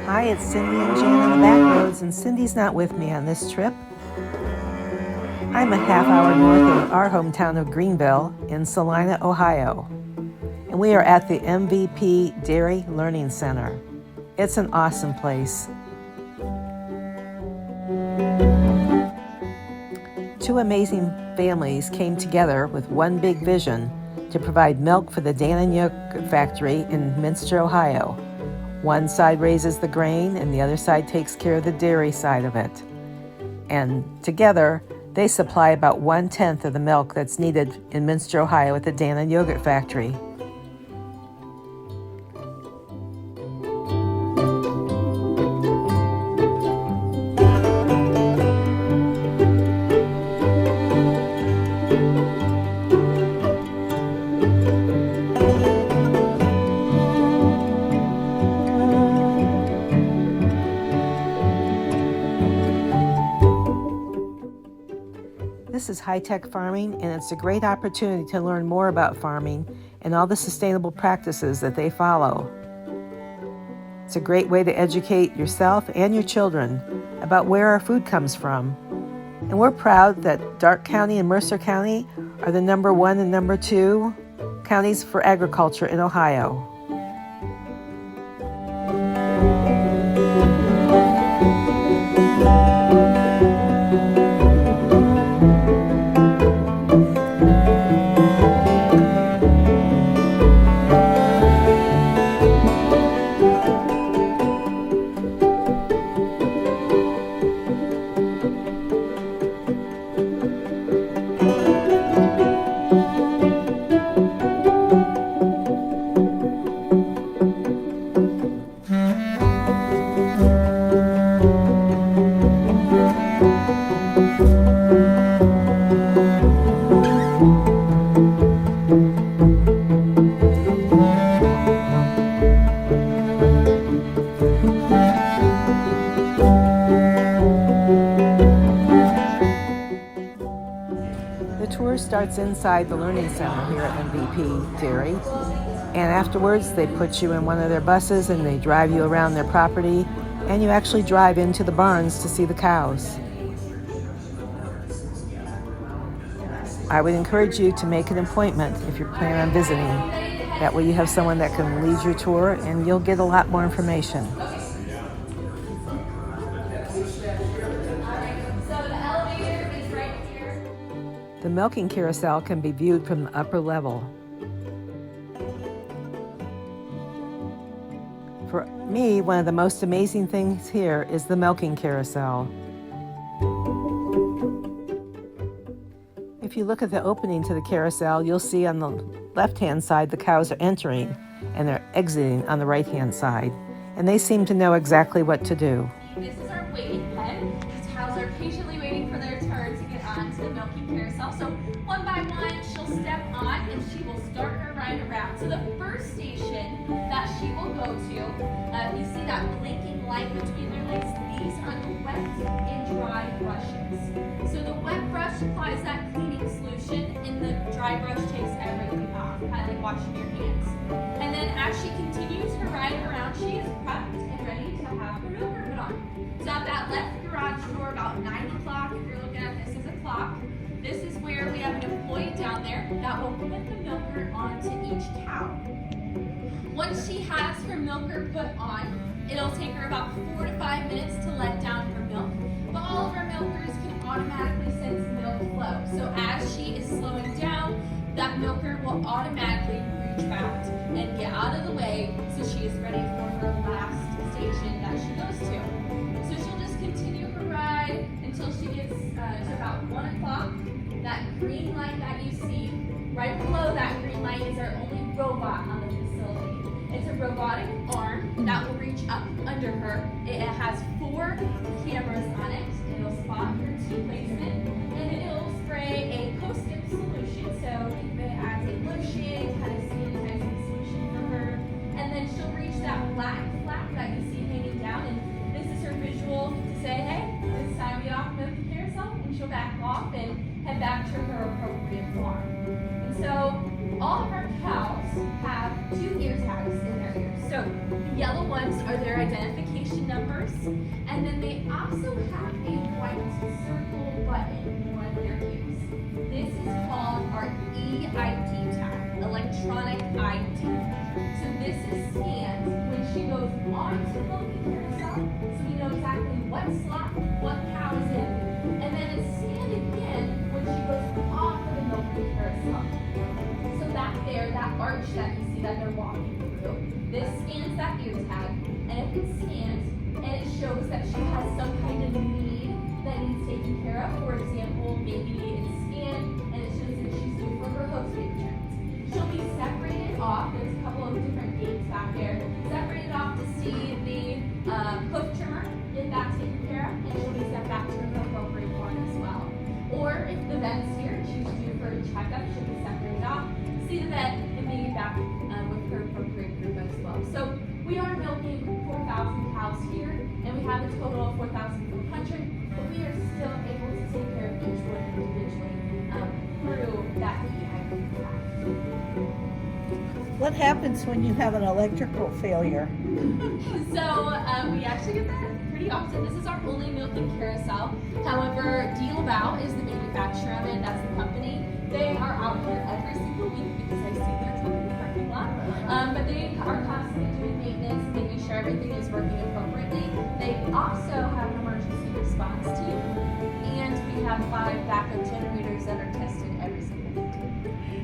Hi, it's Cindy and Jan on the back roads, and Cindy's not with me on this trip. I'm a half hour north of our hometown of Greenville in Celina, Ohio, and we are at the MVP Dairy Learning Center. It's an awesome place. Two amazing families came together with one big vision to provide milk for the Dan & Yogurt factory in Minster, Ohio. One side raises the grain and the other side takes care of the dairy side of it. And together, they supply about 1/10 of the milk that's needed in Minster, Ohio at the Dan & Yogurt factory. This is high-tech farming, and it's a great opportunity to learn more about farming and all the sustainable practices that they follow. It's a great way to educate yourself and your children about where our food comes from. And we're proud that Darke County and Mercer County are the number 1 and number 2 counties for agriculture in Ohio. The tour starts inside the Learning Center here at MVP Dairy, and afterwards they put you in one of their buses and they drive you around their property, and you actually drive into the barns to see the cows. I would encourage you to make an appointment if you're planning on visiting. That way you have someone that can lead your tour and you'll get a lot more information. The milking carousel can be viewed from the upper level. For me, one of the most amazing things here is the milking carousel. If you look at the opening to the carousel, you'll see on the left-hand side the cows are entering and they're exiting on the right-hand side. And they seem to know exactly what to do. This is our waiting pen. These cows are patiently waiting for their turn to get onto the milking carousel. So one by one, she'll step on and she will start her ride around. So the first station that she will go to, you see that blinking light between their legs? These are the wet and dry brushes. So the wet brush applies that cleaning solution and the dry brush takes everything off, kind of like washing your hands. And then as she continues her ride around, she is prepped and ready to have her milker put on. So at that left garage door, about 9 o'clock, if you're looking at this as a clock, this is where we have an employee down there that will put the milker onto each cow. Once she has her milker put on, it'll take her about 4 to 5 minutes to let down her milk, but all of our milkers can automatically sense milk flow. So as she is slowing down, that milker will automatically retract and get out of the way so she is ready for her last station that she goes to. So she'll just continue her ride until she gets to about 1 o'clock. That green light that you see, right below that green light is our only robot on the facility. It's a robotic arm that will reach up under her. It has 4 cameras on it. It'll spot her tea placement and it'll spray a post-dip solution. So think of it as a lotion, kind of sanitizing solution for her. And then she'll reach that black flap that you see hanging down, and this is her visual to say, hey, it's time to be off the carousel, and she'll back off and head back to her appropriate farm. And so all of our cows have 2 ear tags in their ears. So the yellow ones are are their identification numbers, and then they also have a white circle button on their ears. This is called our EID tag, electronic ID. So this is scanned when she goes onto the milking carousel, so we know exactly what slot, what cow is in, and then it's scanned again when she goes off of the milking carousel. So back there, that arch that you see that they're walking through, this scans that ear tag, and if it's scanned and it shows that she has some kind of need that needs taken care of, for example, maybe it's scanned and it shows that she's due for her hooves being trimmed, she'll be separated off. There's a couple of different gates back there, separated off to see the hoof trimmer, get that taken care of, and she'll be sent back to her appropriate barn as well. Or if the vet's here and she's due for a checkup, she'll be separated off, see the vet, and be back with her appropriate group as well. So we are milking 4,000 cows here, and we have a total of 4,000 per country, but we are still able to take care of each one individually through that EID tag. What happens when you have an electrical failure? So we actually get that pretty often. This is our only milking carousel. However, Dealbout is the manufacturer of it. That's the company. They are out here every single week because I see their truck in the parking lot. But they are constantly doing maintenance, making sure everything is working appropriately. They also have an emergency response team, and we have 5 backup generators that are tested every single week.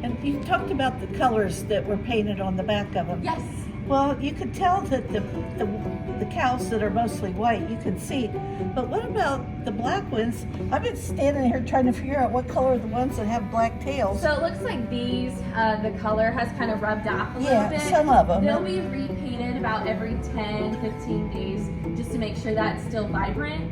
And you talked about the colors that were painted on the back of them. Yes. Well, you could tell that the cows that are mostly white, you can see. But what about the black ones? I've been standing here trying to figure out what color are the ones that have black tails. So it looks like these, the color has kind of rubbed off a little bit. Yeah, some of them. They'll be repainted about every 10, 15 days just to make sure that's still vibrant.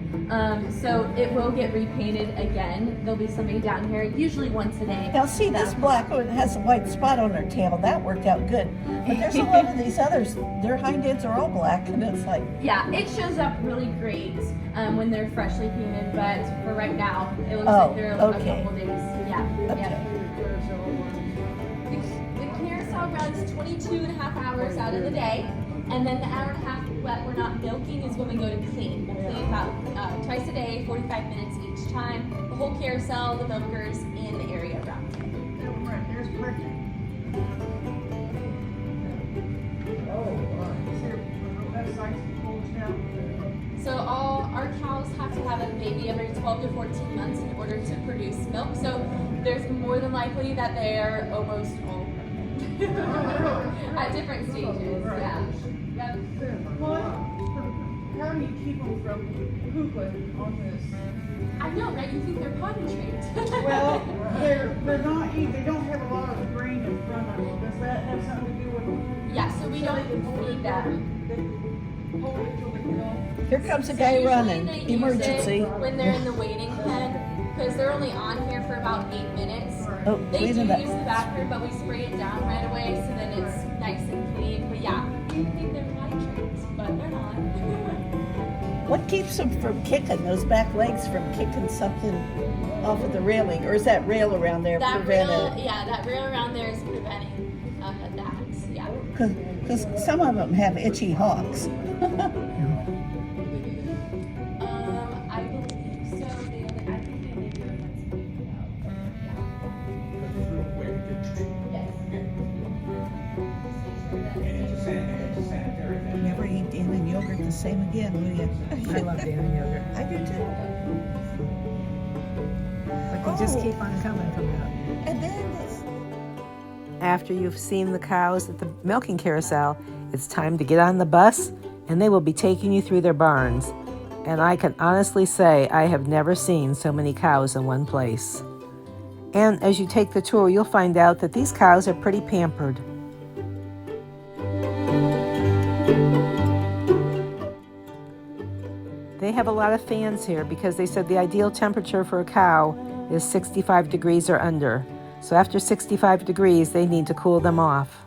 So it will get repainted again. There'll be somebody down here, usually once a day. Now see, this black one has a white spot on their tail. That worked out good. But there's a lot of these others, their hind ends are all black, and it's like... Yeah, it shows up really great when they're freshly painted, but for right now, it looks like they're a couple days. Yeah. Okay. Yeah. The carousel runs 22 and a half hours out of the day, and then the hour and a half that we're not milking is when we go to clean. We clean about twice a day, 45 minutes each time. The whole carousel, the milkers, and the area around it. There's plenty. So all our cows have to have a baby every 12 to 14 months in order to produce milk. So there's more than likely that they're almost all pregnant at different stages. Yeah. Yep. How do you keep them from pooping on this? I know, right? You think they're potty trained. Well, they're not. They don't have a lot of grain in front of them. Does that have something to do with them? Yeah. So we don't feed them. They can hold it till they get off. Here comes a So guy usually running. they use Emergency. it when they're in the waiting pen, because they're only on here for about 8 minutes. Oh, They wait do a use minute. the bathroom, but we spray it down right away, so then it's nice and clean. But yeah, you think they're potty trained, but they're not. What keeps them from kicking, those back legs from kicking something off of the railing? Or is that rail around there That rail, preventing? yeah, that rail around there is preventing that. Yeah. Because some of them have itchy hocks. I believe so. I think they only do it once a week. Yes. Never eat Dan and yogurt the same again, will you? I love Dan and yogurt. I do too. But they just keep on coming from that. And then this. After you've seen the cows at the milking carousel, it's time to get on the bus, and they will be taking you through their barns. And I can honestly say I have never seen so many cows in one place. And as you take the tour, you'll find out that these cows are pretty pampered. They have a lot of fans here because they said the ideal temperature for a cow is 65 degrees or under. So after 65 degrees, they need to cool them off.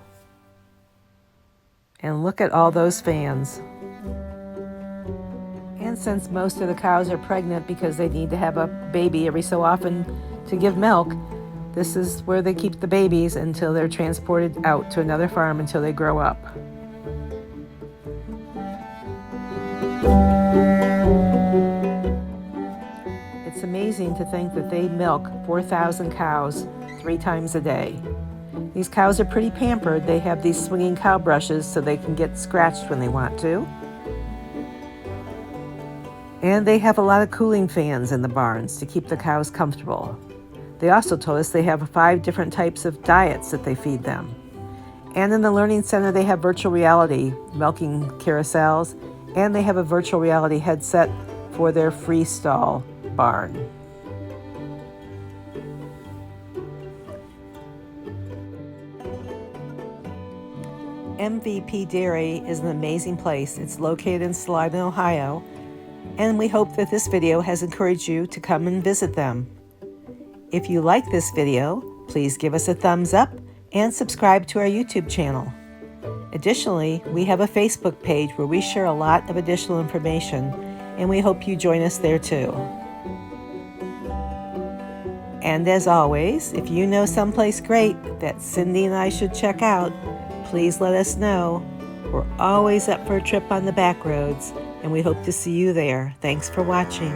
And look at all those fans. And since most of the cows are pregnant because they need to have a baby every so often to give milk, this is where they keep the babies until they're transported out to another farm until they grow up. amazing to think that they milk 4,000 cows 3 times a day. These cows are pretty pampered. They have these swinging cow brushes so they can get scratched when they want to. And they have a lot of cooling fans in the barns to keep the cows comfortable. They also told us they have 5 different types of diets that they feed them. And in the Learning Center, they have virtual reality milking carousels, and they have a virtual reality headset for their freestall barn. MVP Dairy is an amazing place. It's located in Celina, Ohio, and we hope that this video has encouraged you to come and visit them. If you like this video, please give us a thumbs up and subscribe to our YouTube channel. Additionally, we have a Facebook page where we share a lot of additional information, and we hope you join us there too. And as always, if you know someplace great that Cindy and I should check out, please let us know. We're always up for a trip on the back roads, and we hope to see you there. Thanks for watching.